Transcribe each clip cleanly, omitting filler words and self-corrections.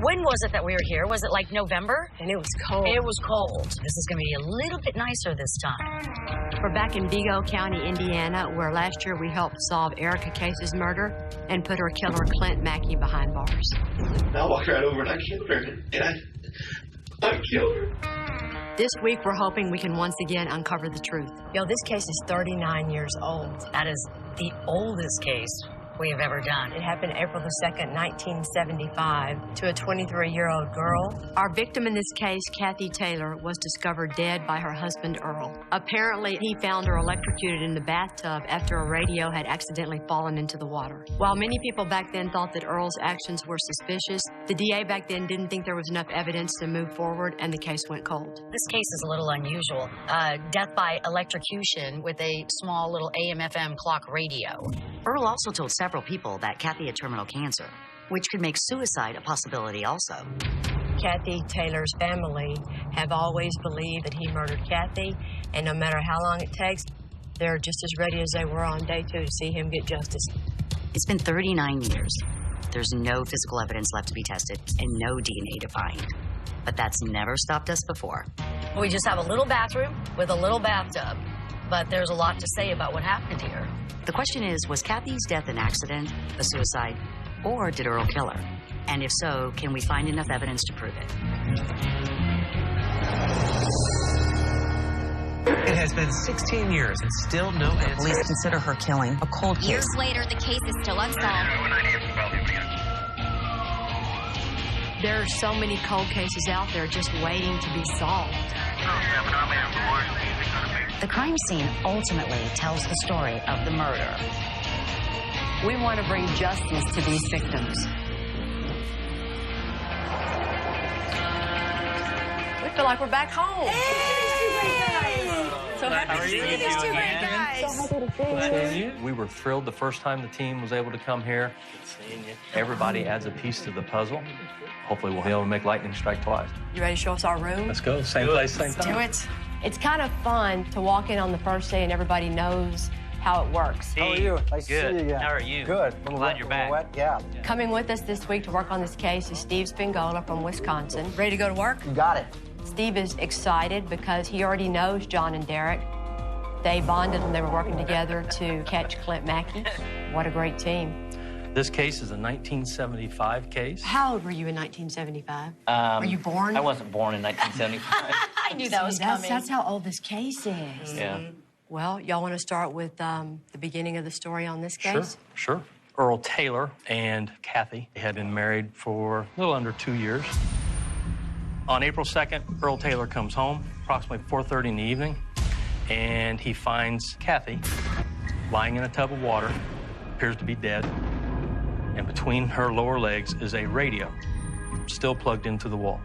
When was it that we were here? Was it like November? And it was cold. It was cold. This is going to be a little bit nicer this time. We're back in Vigo County, Indiana, where last year we helped solve Erica Case's murder and put her killer, Clint Mackey, behind bars. I walked right over and I killed her. And I killed her. This week, we're hoping we can once again uncover the truth. Yo, this case is 39 years old. That is the oldest case we have ever done. It happened April the 2nd, 1975, to a 23-year-old girl. Our victim in this case, Kathy Taylor, was discovered dead by her husband, Earl. Apparently, he found her electrocuted in the bathtub after a radio had accidentally fallen into the water. While many people back then thought that Earl's actions were suspicious, the DA back then didn't think there was enough evidence to move forward, and the case went cold. This case is a little unusual. Death by electrocution with a small little AM/FM clock radio. Earl also told several people that Kathy had terminal cancer, which could make suicide a possibility also. Kathy Taylor's family have always believed that he murdered Kathy, and no matter how long it takes, they're just as ready as they were on day 2 to see him get justice. It's been 39 years. There's no physical evidence left to be tested and no DNA to find. But that's never stopped us before. We just have a little bathroom with a little bathtub, but there's a lot to say about what happened here. The question is, was Kathy's death an accident, a suicide, or did Earl kill her? And if so, can we find enough evidence to prove it? It has been 16 years and still no answer. Police consider her killing a cold case. Years later, the case is still unsolved. There are so many cold cases out there just waiting to be solved. The crime scene ultimately tells the story of the murder. We want to bring justice to these victims. We feel like we're back home. Hey! So happy to see these two great guys. So happy to see you. We were thrilled the first time the team was able to come here. Everybody adds a piece to the puzzle. Hopefully we'll be able to make lightning strike twice. You ready to show us our room? Let's go. Same place, same time. Do it. It's kind of fun to walk in on the first day and everybody knows how it works. How are you? Nice Good. to see you again. How are you? Good. I'm glad you're back. Wet? Yeah. Coming with us this week to work on this case is Steve Spingola from Wisconsin. Ready to go to work? You got it. Steve is excited because he already knows John and Derek. They bonded when they were working together to catch Clint Mackey. What a great team. This case is a 1975 case. How old were you in 1975? Were you born? I wasn't born in 1975. I knew that was coming. That's how old this case is. Yeah. Well, y'all want to start with the beginning of the story on this case? Sure. Earl Taylor and Kathy had been married for a little under 2 years. On April 2nd, Earl Taylor comes home, approximately 4:30 in the evening, and he finds Kathy lying in a tub of water, appears to be dead, and between her lower legs is a radio, still plugged into the wall.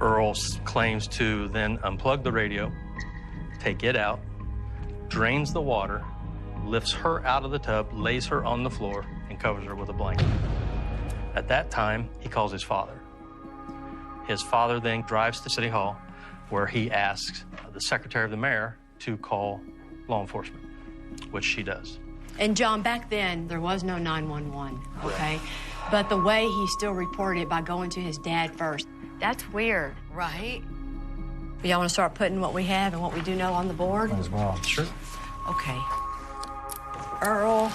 Earl claims to then unplug the radio, take it out, drains the water, lifts her out of the tub, lays her on the floor, and covers her with a blanket. At that time, he calls his father. His father then drives to City Hall, where he asks the secretary of the mayor to call law enforcement, which she does. And John, back then, there was no 911, okay? But the way he still reported it by going to his dad first, that's weird, right? Y'all want to start putting what we have and what we do know on the board? As well. Sure. Okay. Earl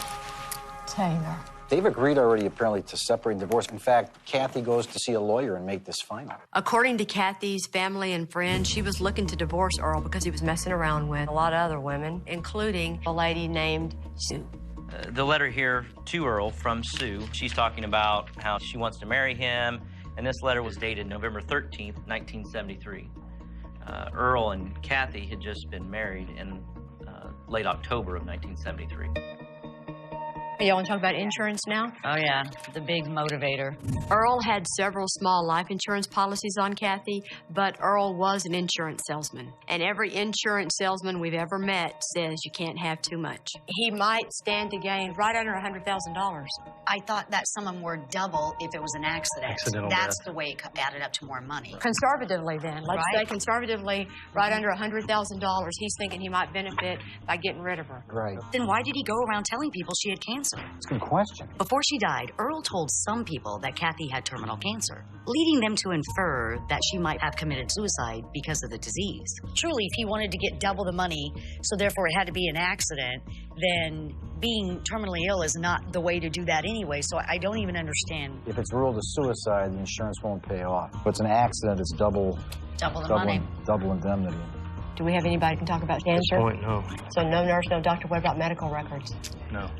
Taylor. They've agreed already, apparently, to separate and divorce. In fact, Kathy goes to see a lawyer and make this final. According to Kathy's family and friends, she was looking to divorce Earl because he was messing around with a lot of other women, including a lady named Sue. The letter here to Earl from Sue, she's talking about how she wants to marry him, and this letter was dated November 13th, 1973. Earl and Kathy had just been married in late October of 1973. Y'all want to talk about insurance now? Oh, yeah, the big motivator. Earl had several small life insurance policies on Kathy, but Earl was an insurance salesman. And every insurance salesman we've ever met says you can't have too much. He might stand to gain right under $100,000. I thought that sum of more double if it was an accident. Accidental That's death. the way it added up to more money. Conservatively, then. Let's Right. say conservatively, right under $100,000. He's thinking he might benefit by getting rid of her. Right. Then why did he go around telling people she had cancer? cancer? It's a good question. Before she died, Earl told some people that Kathy had terminal cancer, leading them to infer that she might have committed suicide because of the disease. Truly, if he wanted to get double the money, so therefore it had to be an accident, then being terminally ill is not the way to do that anyway, so I don't even understand. If it's ruled a suicide, the insurance won't pay off. If it's an accident, it's double money. Double indemnity. Do we have anybody who can talk about At this cancer? point, no. So no nurse, no doctor. What about medical records? No.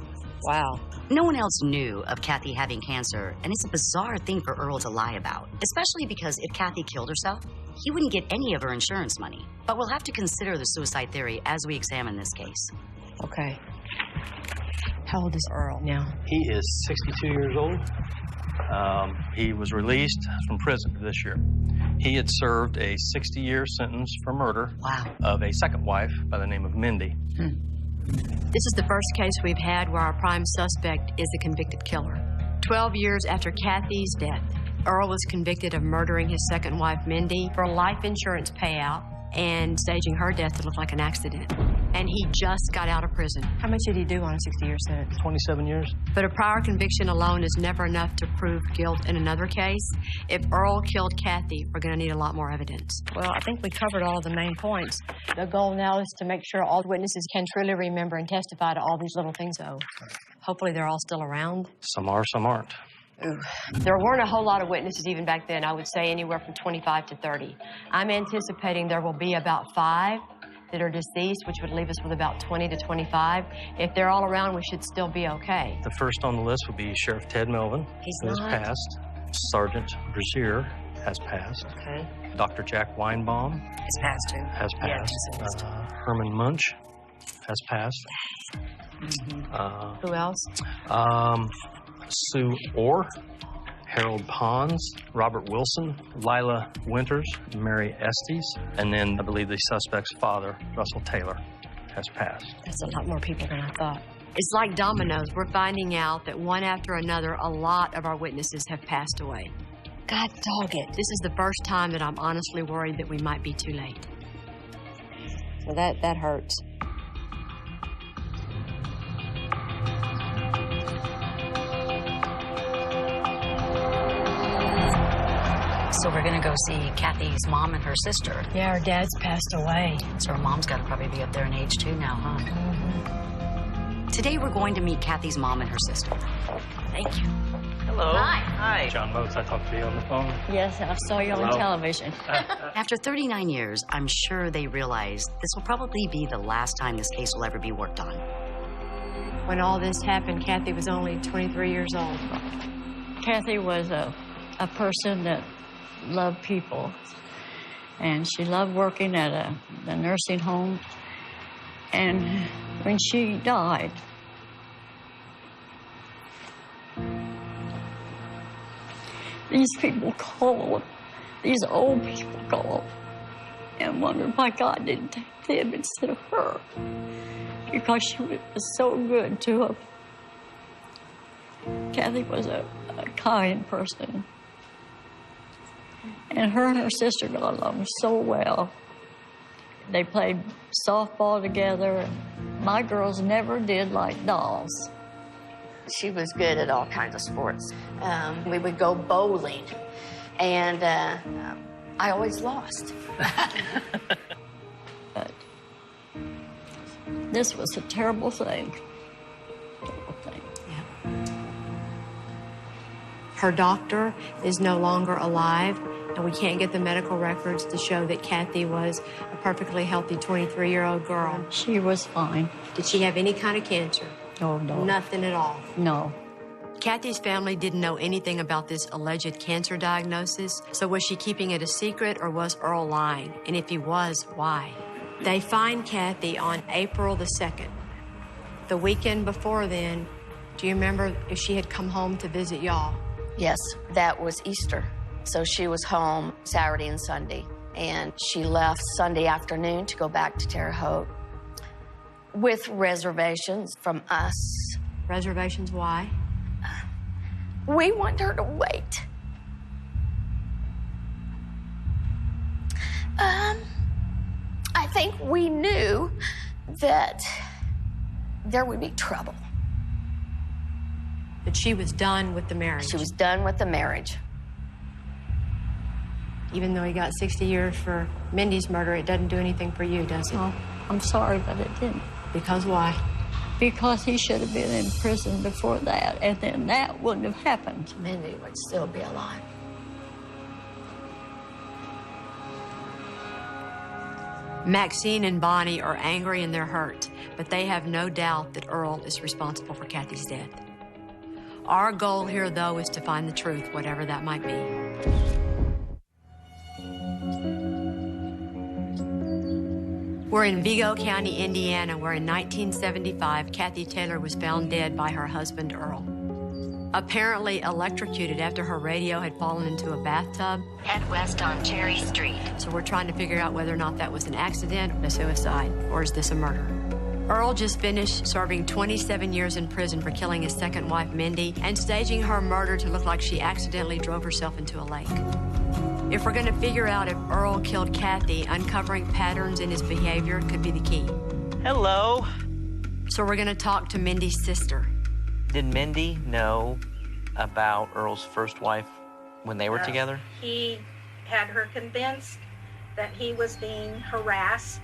Wow. No one else knew of Kathy having cancer, and it's a bizarre thing for Earl to lie about, especially because if Kathy killed herself, he wouldn't get any of her insurance money. But we'll have to consider the suicide theory as we examine this case. Okay. How old is Earl now? He is 62 years old. He was released from prison this year. He had served a 60-year sentence for murder of a second wife by the name of Mindy. This is the first case we've had where our prime suspect is the convicted killer. 12 years after Kathy's death, Earl was convicted of murdering his second wife, Mindy, for a life insurance payout and staging her death to look like an accident. And he just got out of prison. How much did he do on a 60-year sentence? 27 years. But a prior conviction alone is never enough to prove guilt in another case. If Earl killed Kathy, we're going to need a lot more evidence. Well, I think we covered all the main points. The goal now is to make sure all witnesses can truly remember and testify to all these little things, though. Hopefully they're all still around. Some are, some aren't. Ooh. There weren't a whole lot of witnesses even back then. I would say anywhere from 25 to 30. I'm anticipating there will be about 5 that are deceased, which would leave us with about 20 to 25. If they're all around, we should still be okay. The first on the list would be Sheriff Ted Melvin, who has passed. Sergeant Brazier has passed. Okay. Dr. Jack Weinbaum It's passed too. has passed. Herman Munch has passed. Who else? Sue Orr, Harold Pons, Robert Wilson, Lila Winters, Mary Estes, and then I believe the suspect's father, Russell Taylor, has passed. That's a lot more people than I thought. It's like dominoes. We're finding out that one after another, a lot of our witnesses have passed away. God dog it. This is the first time that I'm honestly worried that we might be too late. So that hurts. So we're gonna go see Kathy's mom and her sister. Yeah, her dad's passed away. So her mom's gotta probably be up there in age too now, huh? Today we're going to meet Kathy's mom and her sister. Thank you. Hello. Hi. John Motes, I talked to you on the phone. Yes, I saw you on television. After 39 years, I'm sure they realize this will probably be the last time this case will ever be worked on. When all this happened, Kathy was only 23 years old. Kathy was a person that loved people, and she loved working at the nursing home. And when she died, these people called, these old people called, and wondered why God didn't take them instead of her, because she was so good to them. Kathy was a kind person. And her sister got along so well. They played softball together. My girls never did like dolls. She was good at all kinds of sports. We would go bowling, and I always lost. But this was a terrible thing. Terrible thing. Her doctor is no longer alive, and we can't get the medical records to show that Kathy was a perfectly healthy 23-year-old girl. She was fine. Did she have any kind of cancer? Oh, no. Nothing at all? No. Kathy's family didn't know anything about this alleged cancer diagnosis, so was she keeping it a secret, or was Earl lying? And if he was, why? They find Kathy on April the 2nd. The weekend before then, do you remember if she had come home to visit y'all? Yes, that was Easter. So she was home Saturday and Sunday, and she left Sunday afternoon to go back to Terre Haute with reservations from us. Reservations, why? We wanted her to wait. I think we knew that there would be trouble. But she was done with the marriage. She was done with the marriage. Even though he got 60 years for Mindy's murder, it doesn't do anything for you, does it? No, I'm sorry, but it didn't. Because why? Because he should have been in prison before that, and then that wouldn't have happened. Mindy would still be alive. Maxine and Bonnie are angry and they're hurt, but they have no doubt that Earl is responsible for Kathy's death. Our goal here, though, is to find the truth, whatever that might be. We're in Vigo County, Indiana, where in 1975, Kathy Taylor was found dead by her husband, Earl. Apparently electrocuted after her radio had fallen into a bathtub. Head west on Cherry Street. So we're trying to figure out whether or not that was an accident, a suicide, or is this a murder? Earl just finished serving 27 years in prison for killing his second wife, Mindy, and staging her murder to look like she accidentally drove herself into a lake. If we're going to figure out if Earl killed Kathy, uncovering patterns in his behavior could be the key. Hello. So we're going to talk to Mindy's sister. Did Mindy know about Earl's first wife when they were together? He had her convinced that he was being harassed,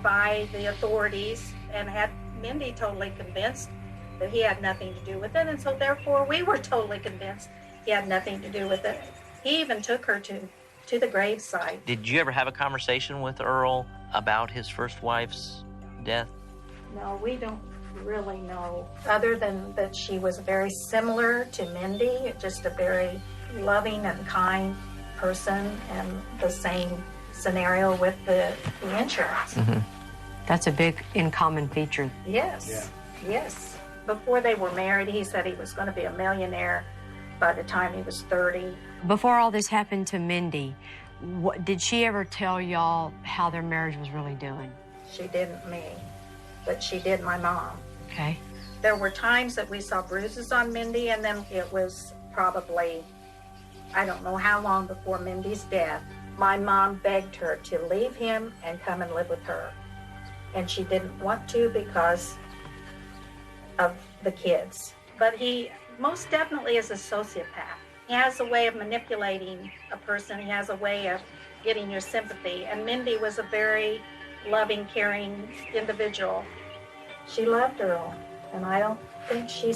by the authorities, and had Mindy totally convinced that he had nothing to do with it, and so therefore we were totally convinced he had nothing to do with it. He even took her to the gravesite. Did you ever have a conversation with Earl about his first wife's death? No, we don't really know, other than that she was very similar to Mindy, just a very loving and kind person, and the same scenario with the insurance. Mm-hmm. That's a big in common feature. Yes, yes. Before they were married, he said he was going to be a millionaire by the time he was 30. Before all this happened to Mindy, did she ever tell y'all how their marriage was really doing? She didn't me, but she did my mom. Okay. There were times that we saw bruises on Mindy, and then it was probably, I don't know how long before Mindy's death, my mom begged her to leave him and come and live with her. And she didn't want to because of the kids. But he most definitely is a sociopath. He has a way of manipulating a person. He has a way of getting your sympathy. And Mindy was a very loving, caring individual. She loved Earl, and I don't think she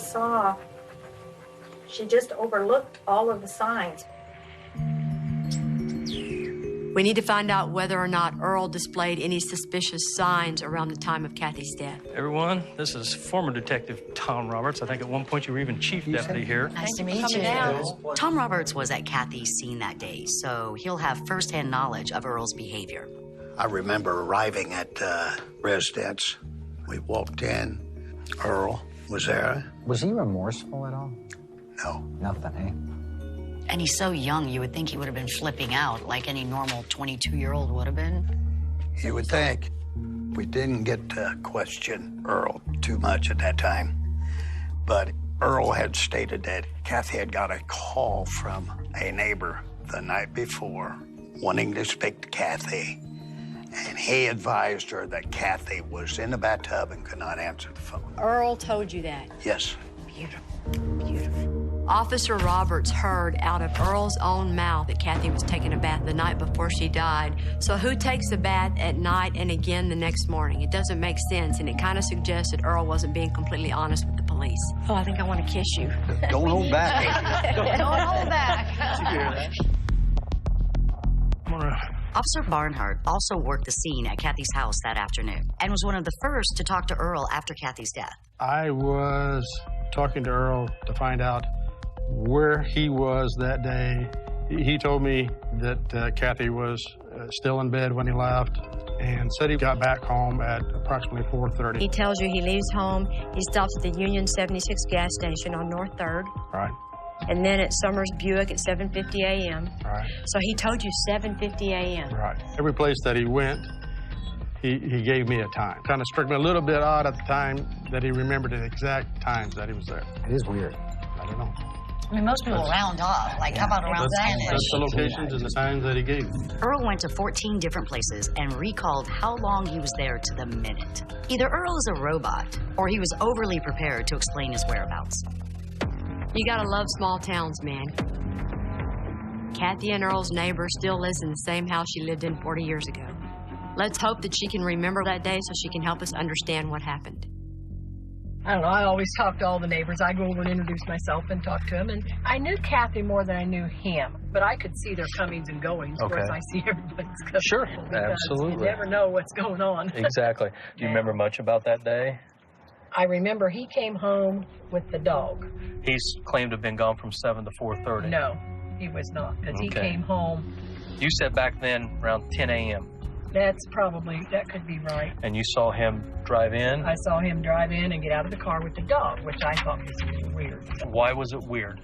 just overlooked all of the signs. We need to find out whether or not Earl displayed any suspicious signs around the time of Kathy's death. Everyone, this is former Detective Tom Roberts. I think at one point you were even chief deputy here. Nice to meet you. Tom Roberts was at Kathy's scene that day, so he'll have firsthand knowledge of Earl's behavior. I remember arriving at the residence. We walked in. Earl was there. Was he remorseful at all? No. Nothing, eh? And he's so young, you would think he would have been flipping out like any normal 22-year-old would have been. You would think. We didn't get to question Earl too much at that time. But Earl had stated that Kathy had got a call from a neighbor the night before wanting to speak to Kathy. And he advised her that Kathy was in the bathtub and could not answer the phone. Earl told you that? Yes. Beautiful, beautiful. Officer Roberts heard out of Earl's own mouth that Kathy was taking a bath the night before she died. So who takes a bath at night and again the next morning? It doesn't make sense, and it kind of suggests that Earl wasn't being completely honest with the police. Oh, I think I want to kiss you. Don't hold back. Don't hold back. Did you hear that? Officer Barnhart also worked the scene at Kathy's house that afternoon and was one of the first to talk to Earl after Kathy's death. I was talking to Earl to find out where he was that day. He told me that Kathy was still in bed when he left and said he got back home at approximately 4:30. He tells you he leaves home, he stops at the Union 76 gas station on North 3rd. Right. And then at Summers Buick at 7:50 a.m. Right. So he told you 7:50 a.m. Right. Every place that he went, he gave me a time. Kind of struck me a little bit odd at the time that he remembered the exact times that he was there. It is weird. I don't know. I mean, most people round off. Like, how about around That's the locations and the times that he gave. Earl went to 14 different places and recalled how long he was there to the minute. Either Earl is a robot, or he was overly prepared to explain his whereabouts. You gotta love small towns, man. Kathy and Earl's neighbor still lives in the same house she lived in 40 years ago. Let's hope that she can remember that day so she can help us understand what happened. I don't know, I always talk to all the neighbors. I go over and introduce myself and talk to them. And I knew Kathy more than I knew him, but I could see their comings and goings, whereas I see everybody's comings. Sure, because absolutely. You never know what's going on. Exactly. Do you remember much about that day? I remember he came home with the dog. He's claimed to have been gone from 7 to 4:30. No, he was not, because he came home. You said back then around 10 a.m. That could be right. And you saw him drive in? I saw him drive in and get out of the car with the dog, which I thought was really weird. Why was it weird?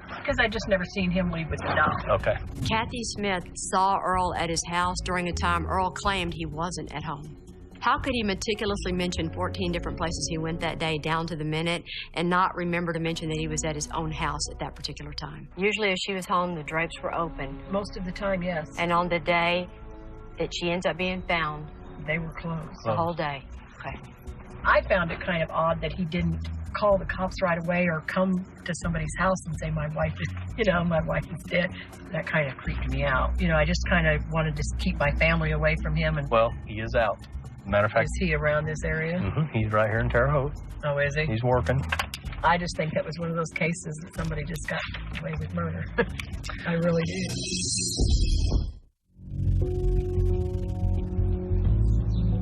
Because I just never seen him leave with the dog. Okay. Kathy Smith saw Earl at his house during a time Earl claimed he wasn't at home. How could he meticulously mention 14 different places he went that day down to the minute and not remember to mention that he was at his own house at that particular time? Usually if she was home, the drapes were open. Most of the time, yes. And on the day that she ends up being found, they were closed. The whole day. Okay. I found it kind of odd that he didn't call the cops right away or come to somebody's house and say, my wife is dead. That kind of creeped me out. I just kind of wanted to keep my family away from him. And well, he is out. Matter of fact, is he around this area? He's right here in Terre Haute. Oh, is he? He's working. I just think that was one of those cases that somebody just got away with murder. I really do.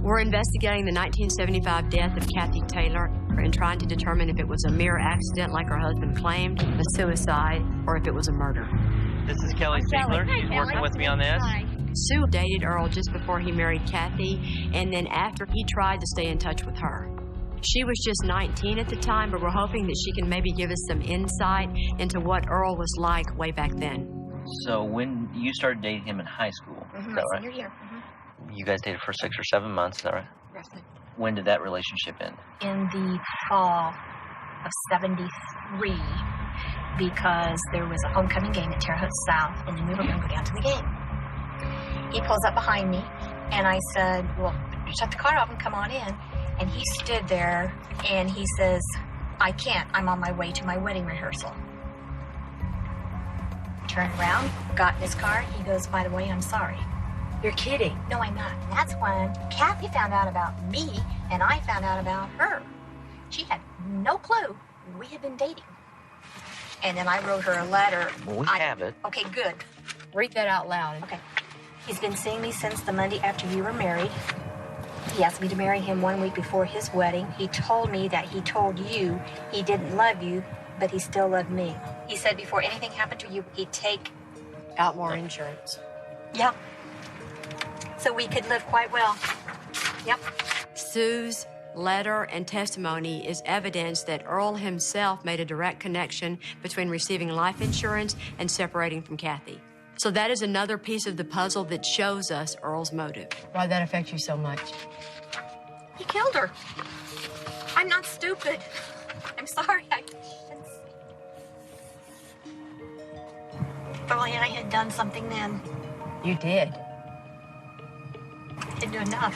We're investigating the 1975 death of Kathy Taylor and trying to determine if it was a mere accident like her husband claimed, a suicide, or if it was a murder. This is Kelly Ziegler. She's working with me on this. Sue dated Earl just before he married Kathy, and then after he tried to stay in touch with her. She was just 19 at the time, but we're hoping that she can maybe give us some insight into what Earl was like way back then. So when you started dating him in high school, is that right? Senior year. You guys dated for 6 or 7 months, is that right? Roughly. When did that relationship end? In the fall of '73, because there was a homecoming game at Terre Haute South, and then we were going to go down to the game. He pulls up behind me, and I said, well, shut the car off and come on in. And he stood there, and he says, I can't. I'm on my way to my wedding rehearsal. Turned around, got in his car. He goes, by the way, I'm sorry. You're kidding. No, I'm not. And that's when Kathy found out about me, and I found out about her. She had no clue we had been dating. And then I wrote her a letter. Well, we have it. Okay, good. Read that out loud. Okay. He's been seeing me since the Monday after you were married. He asked me to marry him 1 week before his wedding. He told me that he told you he didn't love you, but he still loved me. He said before anything happened to you, he'd take out more insurance. Yeah. So we could live quite well. Yep. Sue's letter and testimony is evidence that Earl himself made a direct connection between receiving life insurance and separating from Kathy. So that is another piece of the puzzle that shows us Earl's motive. Why'd that affect you so much? He killed her. I'm not stupid. I'm sorry. If only I had done something then. You did. Didn't do enough.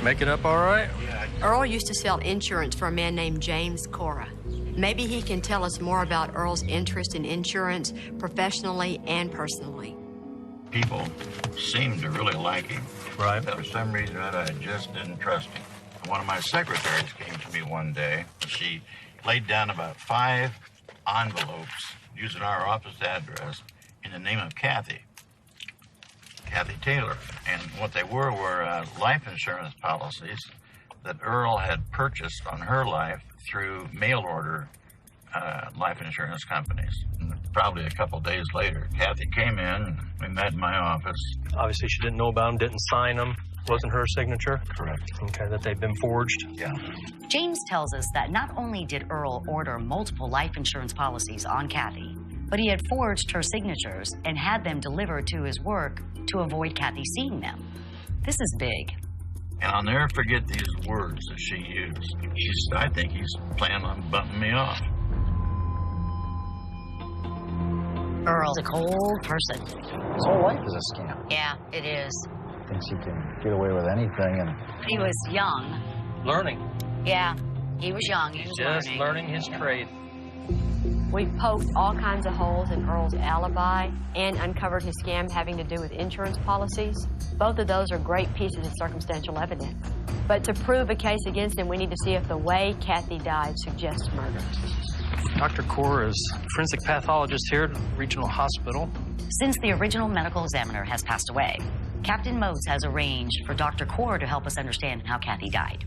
Make it up all right? Earl used to sell insurance for a man named James Cora. Maybe he can tell us more about Earl's interest in insurance professionally and personally. People seemed to really like him. Right. For some reason or other, I just didn't trust him. One of my secretaries came to me one day. She laid down about 5 envelopes using our office address in the name of Kathy Taylor. And what they were life insurance policies that Earl had purchased on her life through mail order life insurance companies. And probably a couple days later, Kathy came in, we met in my office. Obviously, she didn't know about them, didn't sign them. Wasn't her signature? Correct. Okay, that they've been forged? Yeah. James tells us that not only did Earl order multiple life insurance policies on Kathy, but he had forged her signatures and had them delivered to his work to avoid Kathy seeing them. This is big. And I'll never forget these words that she used. She said, I think he's planning on bumping me off. Earl's a cold person. His whole life is a scam. Yeah, it is. Thinks he can get away with anything. And He was young. Learning. Yeah. He was young. He was Just learning his trade. We poked all kinds of holes in Earl's alibi and uncovered his scam having to do with insurance policies. Both of those are great pieces of circumstantial evidence. But to prove a case against him, we need to see if the way Kathy died suggests murder. Dr. Kaur is a forensic pathologist here at Regional Hospital. Since the original medical examiner has passed away, Captain Moats has arranged for Dr. Kaur to help us understand how Kathy died.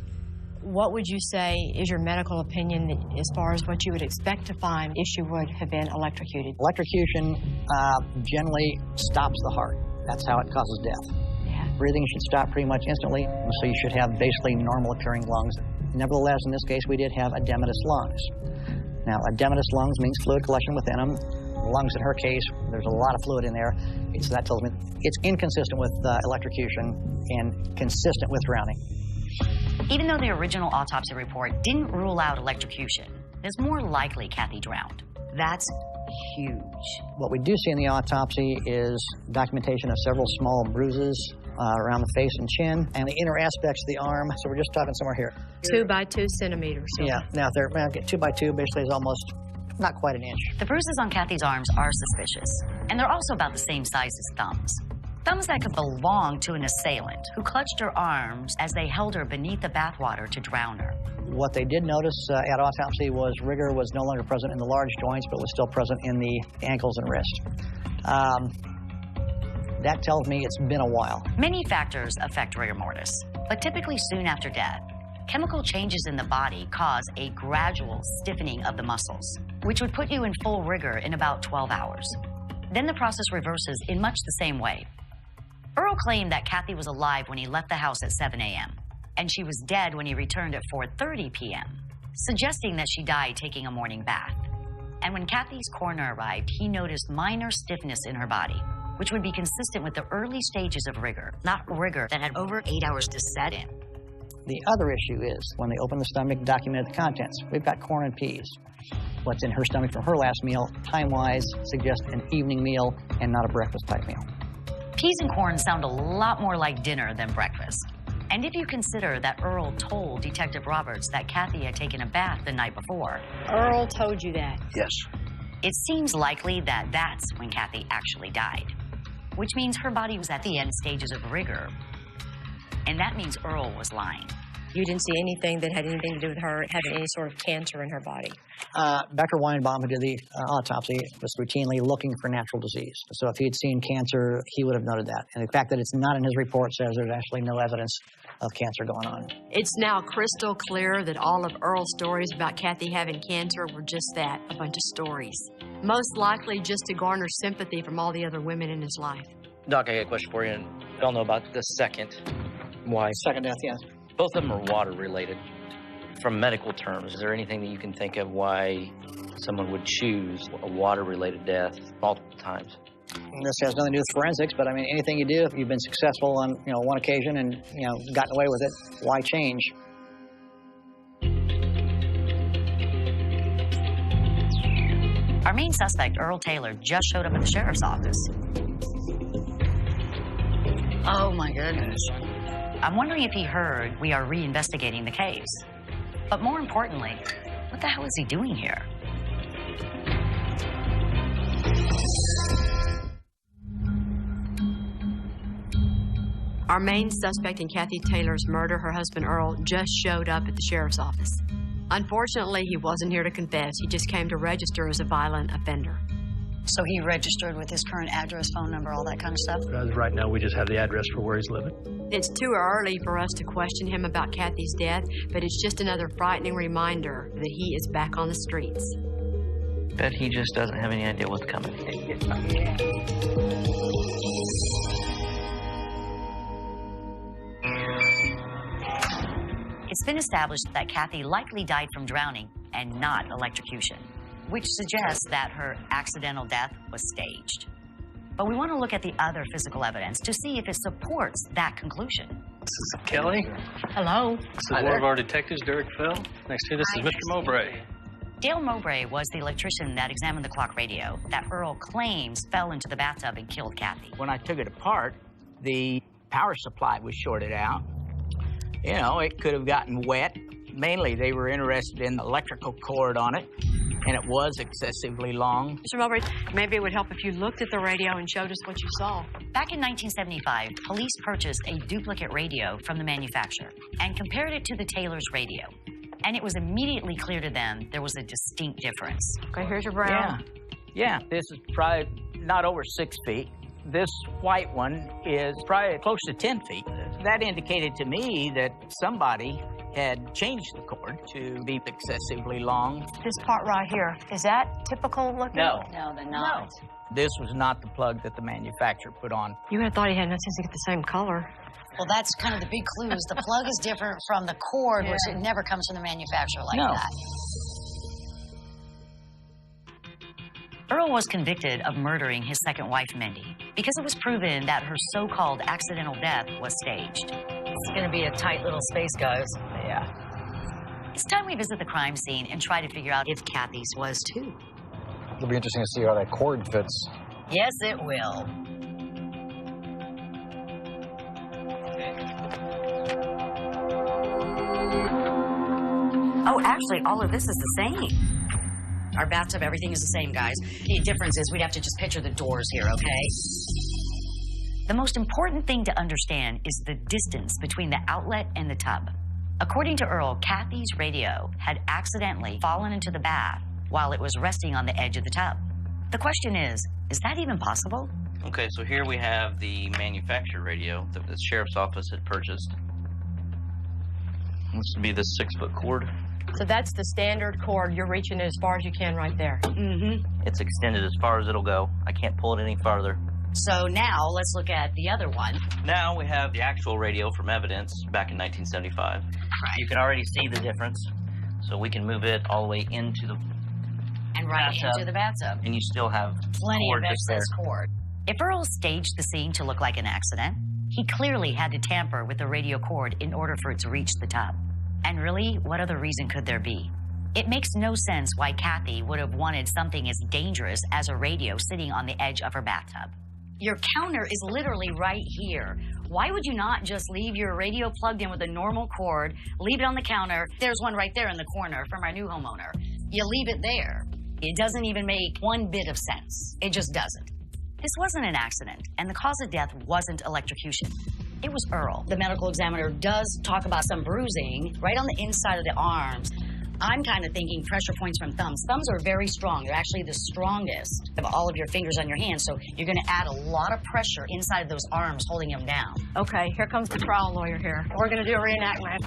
What would you say is your medical opinion as far as what you would expect to find if she would have been electrocuted? Electrocution generally stops the heart. That's how it causes death. Yeah. Breathing should stop pretty much instantly, so you should have basically normal appearing lungs. Nevertheless, in this case, we did have edematous lungs. Now, edematous lungs means fluid collection within them. Lungs, in her case, there's a lot of fluid in there, so that tells me it's inconsistent with electrocution and consistent with drowning. Even though the original autopsy report didn't rule out electrocution, it's more likely Kathy drowned. That's huge. What we do see in the autopsy is documentation of several small bruises around the face and chin, and the inner aspects of the arm. So we're just talking somewhere here. 2 by 2 centimeters. So. Yeah. Now, if they're 2 by 2, basically is almost not quite an inch. The bruises on Kathy's arms are suspicious, and they're also about the same size as thumbs. Thumbs that could belong to an assailant who clutched her arms as they held her beneath the bathwater to drown her. What they did notice at autopsy was rigor was no longer present in the large joints, but was still present in the ankles and wrist. That tells me it's been a while. Many factors affect rigor mortis, but typically soon after death. Chemical changes in the body cause a gradual stiffening of the muscles, which would put you in full rigor in about 12 hours. Then the process reverses in much the same way. Earl claimed that Kathy was alive when he left the house at 7 a.m., and she was dead when he returned at 4:30 p.m., suggesting that she died taking a morning bath. And when Kathy's coroner arrived, he noticed minor stiffness in her body, which would be consistent with the early stages of rigor, not rigor that had over 8 hours to set in. The other issue is when they opened the stomach, documented the contents. We've got corn and peas. What's in her stomach from her last meal, time-wise, suggests an evening meal and not a breakfast-type meal. Peas and corn sound a lot more like dinner than breakfast. And if you consider that Earl told Detective Roberts that Kathy had taken a bath the night before. Earl told you that? Yes. It seems likely that that's when Kathy actually died, which means her body was at the end stages of rigor. And that means Earl was lying. You didn't see anything that had anything to do with her having any sort of cancer in her body? Dr. Weinbaum, who did the autopsy, was routinely looking for natural disease. So if he had seen cancer, he would have noted that. And the fact that it's not in his report says there's actually no evidence of cancer going on. It's now crystal clear that all of Earl's stories about Kathy having cancer were just that, a bunch of stories. Most likely just to garner sympathy from all the other women in his life. Doc, I got a question for you. And we all know about the second wife. Second death, yes. Both of them are water-related. From medical terms, is there anything that you can think of why someone would choose a water-related death multiple times? This has nothing to do with forensics, but I mean, anything you do, if you've been successful on, one occasion and, gotten away with it, why change? Our main suspect, Earl Taylor, just showed up at the sheriff's office. Oh, my goodness. I'm wondering if he heard we are reinvestigating the case. But more importantly, what the hell is he doing here? Our main suspect in Kathy Taylor's murder, her husband Earl, just showed up at the sheriff's office. Unfortunately, he wasn't here to confess. He just came to register as a violent offender. So he registered with his current address, phone number, all that kind of stuff? As of right now, we just have the address for where he's living. It's too early for us to question him about Kathy's death, but it's just another frightening reminder that he is back on the streets. Bet he just doesn't have any idea what's coming. It's been established that Kathy likely died from drowning and not electrocution, which suggests that her accidental death was staged. But we want to look at the other physical evidence to see if it supports that conclusion. This is Kelly. Hello. This is one of our detectives, Derek Fell. Next to this is Mr. Mowbray. Dale Mowbray was the electrician that examined the clock radio that Earl claims fell into the bathtub and killed Kathy. When I took it apart, the power supply was shorted out. It could have gotten wet Mainly, they were interested in the electrical cord on it, and it was excessively long. Mr. Mowbray, maybe it would help if you looked at the radio and showed us what you saw. Back in 1975, police purchased a duplicate radio from the manufacturer and compared it to the Taylor's radio. And it was immediately clear to them there was a distinct difference. Okay, here's your brown. Yeah, this is probably not over 6 feet. This white one is probably close to 10 feet. That indicated to me that somebody had changed the cord to be excessively long. This part right here, is that typical looking? No. No, they're not. This was not the plug that the manufacturer put on. You would have thought he had no sense to get the same color. Well, that's kind of the big clue is the plug is different from the cord, which it never comes from the manufacturer like that. Earl was convicted of murdering his second wife, Mindy, because it was proven that her so-called accidental death was staged. It's going to be a tight little space, guys. Yeah. It's time we visit the crime scene and try to figure out if Kathy's was too. It'll be interesting to see how that cord fits. Yes, it will. Oh, actually, all of this is the same. Our bathtub, everything is the same, guys. The difference is we'd have to just picture the doors here, okay? The most important thing to understand is the distance between the outlet and the tub. According to Earl, Kathy's radio had accidentally fallen into the bath while it was resting on the edge of the tub. The question is that even possible? Okay, so here we have the manufactured radio that the sheriff's office had purchased. This would be the 6-foot cord. So that's the standard cord. You're reaching it as far as you can right there. Mm-hmm. It's extended as far as it'll go. I can't pull it any farther. So now let's look at the other one. Now we have the actual radio from evidence back in 1975. Right. You can already see the difference. So we can move it all the way into the and right bathtub, into the bathtub. and you still have Plenty cord of just excess there. cord. If Earl staged the scene to look like an accident, he clearly had to tamper with the radio cord in order for it to reach the tub. And really, what other reason could there be? It makes no sense why Kathy would have wanted something as dangerous as a radio sitting on the edge of her bathtub. Your counter is literally right here. Why would you not just leave your radio plugged in with a normal cord, leave it on the counter? There's one right there in the corner from our new homeowner. You leave it there. It doesn't even make one bit of sense. It just doesn't. This wasn't an accident, and the cause of death wasn't electrocution. It was Earl. The medical examiner does talk about some bruising right on the inside of the arms. I'm kind of thinking pressure points from thumbs. Thumbs are very strong. They're actually the strongest of all of your fingers on your hands, so you're going to add a lot of pressure inside of those arms holding them down. Okay, here comes the trial lawyer here. We're going to do a reenactment.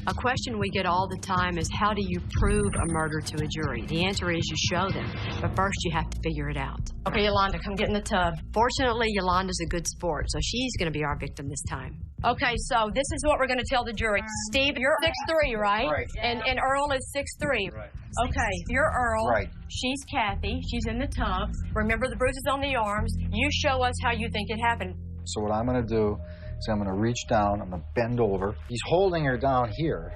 A question we get all the time is, how do you prove a murder to a jury? The answer is you show them, but first you have to figure it out. Okay, Yolanda, come get in the tub. Fortunately, Yolanda's a good sport, so she's going to be our victim this time. Okay, so this is what we're going to tell the jury. Steve, you're 6'3", right? Right. And Earl is 6'3". Right. Okay, you're Earl. Right. She's Kathy. She's in the tub. Remember the bruises on the arms. You show us how you think it happened. So what I'm going to do is I'm going to reach down, I'm going to bend over. He's holding her down here.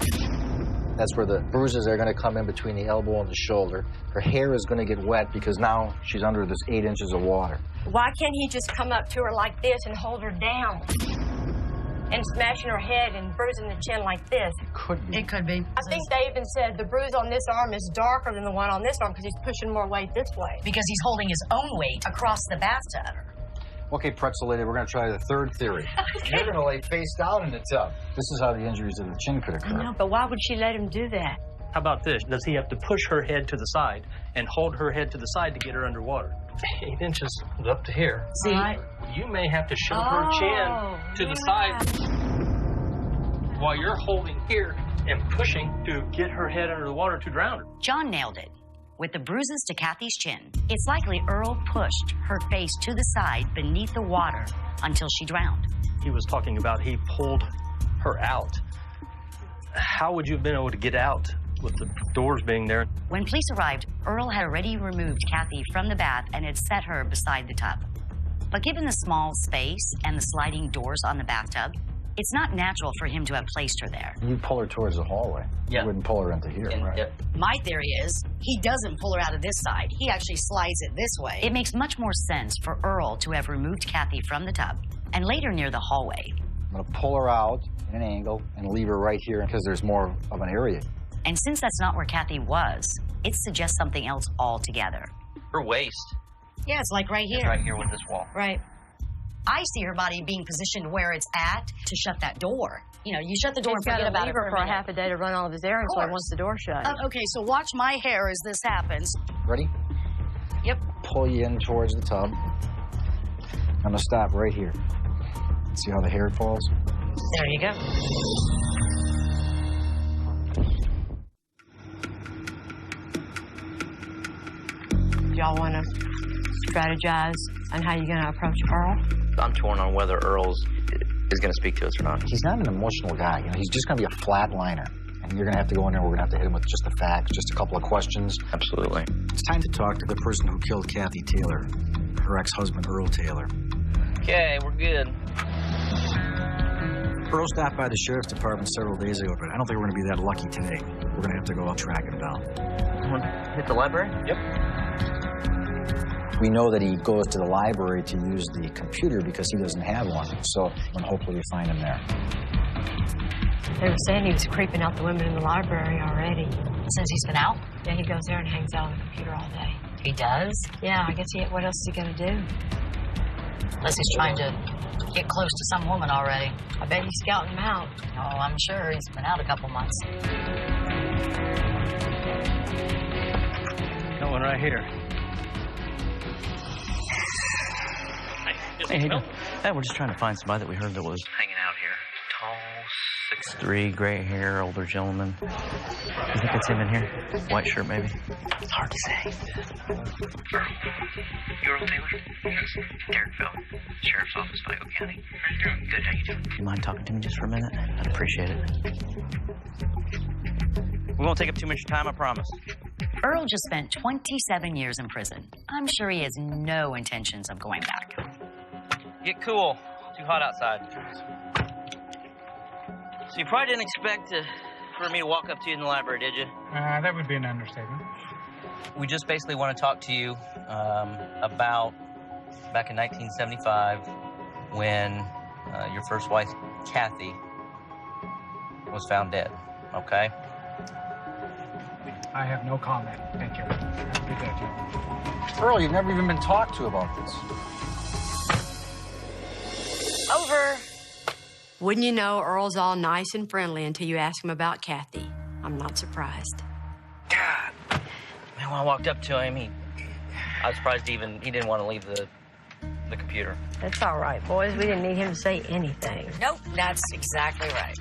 That's where the bruises are going to come in between the elbow and the shoulder. Her hair is going to get wet because now she's under this 8 inches of water. Why can't he just come up to her like this and hold her down? And smashing her head and bruising the chin like this. It could be. It could be. I think they even said the bruise on this arm is darker than the one on this arm because he's pushing more weight this way. Because he's holding his own weight across the bathtub. Okay, pretzel lady, we're going to try the third theory. You're going to lay face down in the tub. This is how the injuries of the chin could occur. I know, but why would she let him do that? How about this? Does he have to push her head to the side and hold her head to the side to get her underwater? 8 inches up to here. See? You may have to shove her chin to the side while you're holding here and pushing to get her head under the water to drown her. John nailed it. With the bruises to Kathy's chin, it's likely Earl pushed her face to the side beneath the water until she drowned. He was talking about he pulled her out. How would you have been able to get out with the doors being there? When police arrived, Earl had already removed Kathy from the bath and had set her beside the tub. But given the small space and the sliding doors on the bathtub, it's not natural for him to have placed her there. You'd pull her towards the hallway. Yeah. You wouldn't pull her into here, right? Yep. My theory is he doesn't pull her out of this side. He actually slides it this way. It makes much more sense for Earl to have removed Kathy from the tub and laid her near the hallway. I'm going to pull her out in an angle and leave her right here because there's more of an area. And since that's not where Kathy was, it suggests something else altogether. Her waist. Yeah, it's like right here. It's right here with this wall. Right. I see her body being positioned where it's at to shut that door. You know, you shut the door He's and forget got to about leave it for her for a minute. half a day to run all of his errands, so he wants the door shut. Okay, so watch my hair as this happens. Ready? Yep. Pull you in towards the tub. I'm going to stop right here. See how the hair falls? There you go. Y'all want to strategize on how you're going to approach Earl? I'm torn on whether Earl's is going to speak to us or not. He's not an emotional guy. You know, he's just going to be a flatliner. And you're going to have to go in there. We're going to have to hit him with just the facts, just a couple of questions. Absolutely. It's time to talk to the person who killed Kathy Taylor, her ex-husband, Earl Taylor. Okay, we're good. Earl stopped by the sheriff's department several days ago, but I don't think we're going to be that lucky today. We're going to have to go out track him down. Hit the library? Yep. We know that he goes to the library to use the computer because he doesn't have one. So hopefully we find him there. They were saying he was creeping out the women in the library already. Since he's been out? Yeah, he goes there and hangs out on the computer all day. He does? Yeah, I guess what else is he going to do? Unless he's trying to get close to some woman already. I bet he's scouting them out. Oh, I'm sure. He's been out a couple months. No one right here. Hey, how you doing? Hey, we're just trying to find somebody that we heard that was hanging out here. Tall, 6'3", gray hair, older gentleman. You think it's him in here? White shirt, maybe? It's hard to say. You Earl Taylor? Yes. Derek Phil, Sheriff's Office, Vigo County. How you doing? Good, how you doing? Do you mind talking to me just for a minute? I'd appreciate it. We won't take up too much time, I promise. Earl just spent 27 years in prison. I'm sure he has no intentions of going back. Get cool. Too hot outside. So you probably didn't expect for me to walk up to you in the library, did you? That would be an understatement. We just basically want to talk to you about back in 1975 when your first wife, Kathy, was found dead, okay? I have no comment. Thank you. Good day, Jim. Earl, you've never even been talked to about this. Over. Wouldn't you know, Earl's all nice and friendly until you ask him about Kathy. I'm not surprised. God. Man, when I walked up to him, I was surprised he didn't want to leave the computer. That's all right, boys. We didn't need him to say anything. Nope, that's exactly right.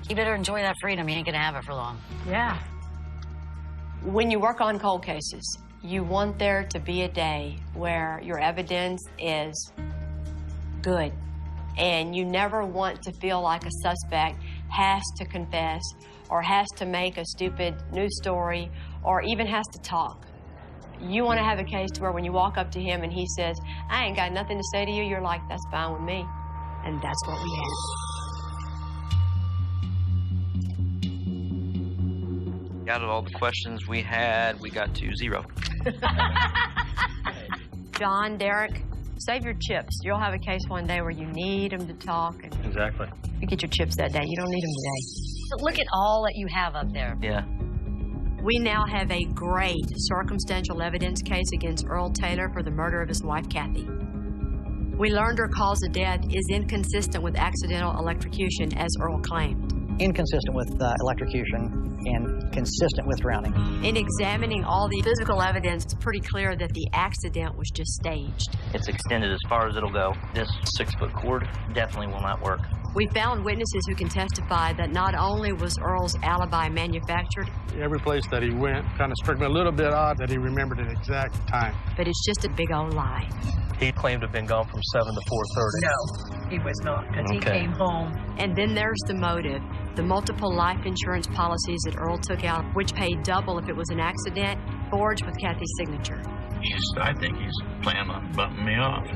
You better enjoy that freedom. You ain't gonna have it for long. Yeah. When you work on cold cases, you want there to be a day where your evidence is good. And you never want to feel like a suspect has to confess or has to make a stupid news story or even has to talk. You want to have a case to where when you walk up to him and he says, I ain't got nothing to say to you, you're like, that's fine with me. And that's what we have. Out of all the questions we had, we got to 0. John, Derek, save your chips. You'll have a case one day where you need them to talk. And Exactly. you get your chips that day. You don't need them today. But look at all that you have up there. Yeah. We now have a great circumstantial evidence case against Earl Taylor for the murder of his wife, Kathy. We learned her cause of death is inconsistent with accidental electrocution, as Earl claimed. Inconsistent with electrocution and consistent with drowning. In examining all the physical evidence, it's pretty clear that the accident was just staged. It's extended as far as it'll go. This 6-foot cord definitely will not work. We found witnesses who can testify that not only was Earl's alibi manufactured, Every place that he went kind of struck me a little bit odd that he remembered an exact time. but it's just a big old lie. He claimed to have been gone from 7 to 4:30. No, he was not, because he Okay. came home. And then there's the motive. The multiple life insurance policies that Earl took out, which paid double if it was an accident, forged with Kathy's signature. I think he's planning on bumping me off.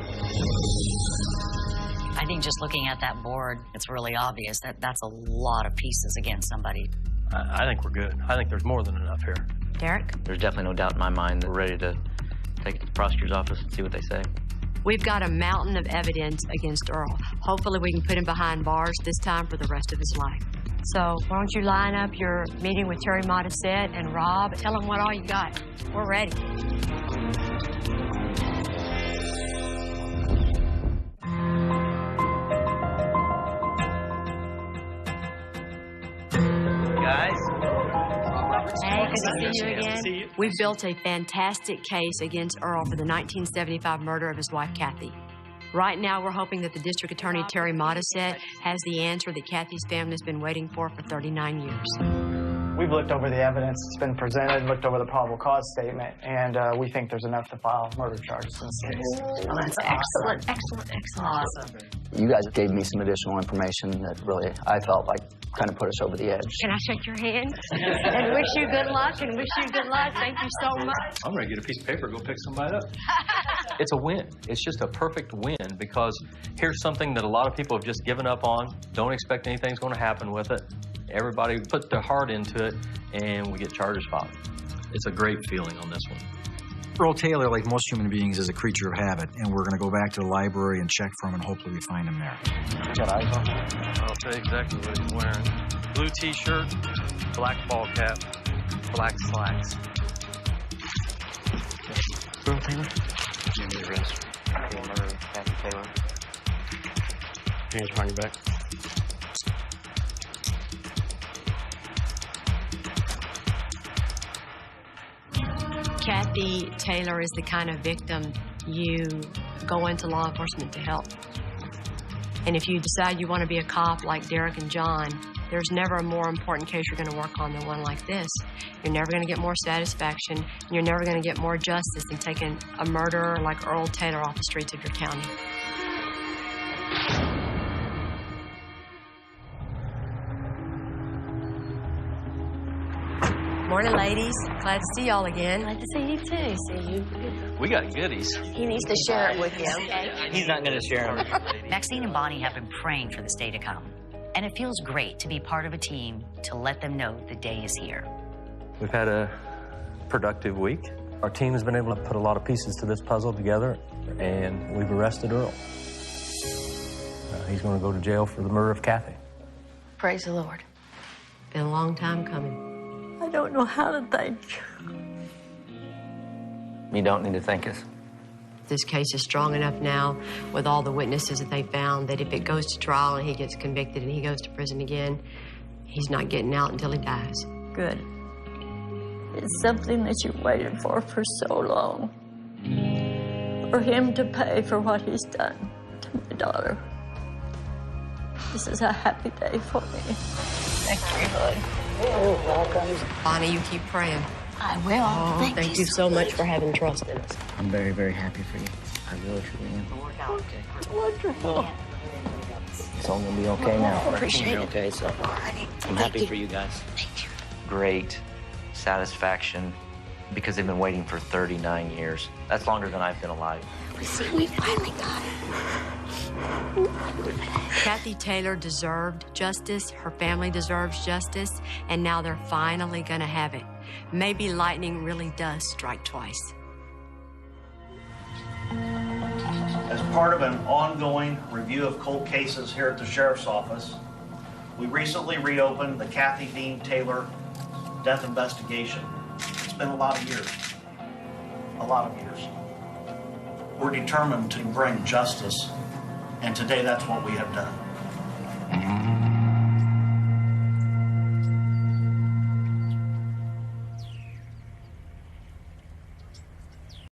I think just looking at that board, it's really obvious that that's a lot of pieces against somebody. I think we're good. I think there's more than enough here. Derek? There's definitely no doubt in my mind that we're ready to take it to the prosecutor's office and see what they say. We've got a mountain of evidence against Earl. Hopefully we can put him behind bars this time for the rest of his life. So why don't you line up your meeting with Terry Modisette and Rob? Tell them what all you got. We're ready. Guys. Hey, good to see you again. We've built a fantastic case against Earl for the 1975 murder of his wife, Kathy. Right now, we're hoping that the District Attorney, Terry Modisette, has the answer that Kathy's family's been waiting for 39 years. We've looked over the evidence that's been presented, looked over the probable cause statement, and we think there's enough to file murder charges in this case. Oh, that's excellent, excellent, excellent. Awesome. You guys gave me some additional information that really, I felt like, kind of put us over the edge. Can I shake your hand? And wish you good luck, and wish you good luck. Thank you so much. I'm ready to get a piece of paper, go pick somebody up. It's a win. It's just a perfect win because here's something that a lot of people have just given up on. Don't expect anything's going to happen with it. Everybody put their heart into it, and we get charges filed. It's a great feeling on this one. Earl Taylor, like most human beings, is a creature of habit, and we're going to go back to the library and check for him, and hopefully we find him there. Got eyes on? I'll tell you exactly what he's wearing. Blue T-shirt, black ball cap, black slacks. Earl Taylor? Give me the rest. Murder, Kathy Taylor. Hands behind your back. Kathy Taylor is the kind of victim you go into law enforcement to help. And if you decide you want to be a cop like Derek and John, there's never a more important case you're going to work on than one like this. You're never going to get more satisfaction, and you're never going to get more justice than taking a murderer like Earl Taylor off the streets of your county. Morning, ladies. Glad to see y'all again. Glad to see you, too. See you. We got goodies. He needs to share it with you, okay? He's not going to share them. Maxine and Bonnie have been praying for this day to come. And it feels great to be part of a team to let them know the day is here. We've had a productive week. Our team has been able to put a lot of pieces to this puzzle together, and we've arrested Earl. He's going to go to jail for the murder of Kathy. Praise the Lord. Been a long time coming. I don't know how to thank you. You don't need to thank us. This case is strong enough now with all the witnesses that they found that if it goes to trial and he gets convicted and he goes to prison again, he's not getting out until he dies. Good. It's something that you waited for so long. For him to pay for what he's done to my daughter. This is a happy day for me. Thank you, bud. You're welcome. Bonnie, you keep praying. I will. Oh, thank you so much for having trust in us. I'm very, very happy for you. I really, truly am. Wonderful. It's all going to be okay now. Appreciate it. Okay, so I'm happy for you guys. Thank you. Great satisfaction because they've been waiting for 39 years. That's longer than I've been alive. We finally got it. Kathy Taylor deserved justice, her family deserves justice, and now they're finally gonna have it. Maybe lightning really does strike twice. As part of an ongoing review of cold cases here at the Sheriff's Office, we recently reopened the Kathy Dean Taylor death investigation. It's been a lot of years. A lot of years. We're determined to bring justice, and today that's what we have done.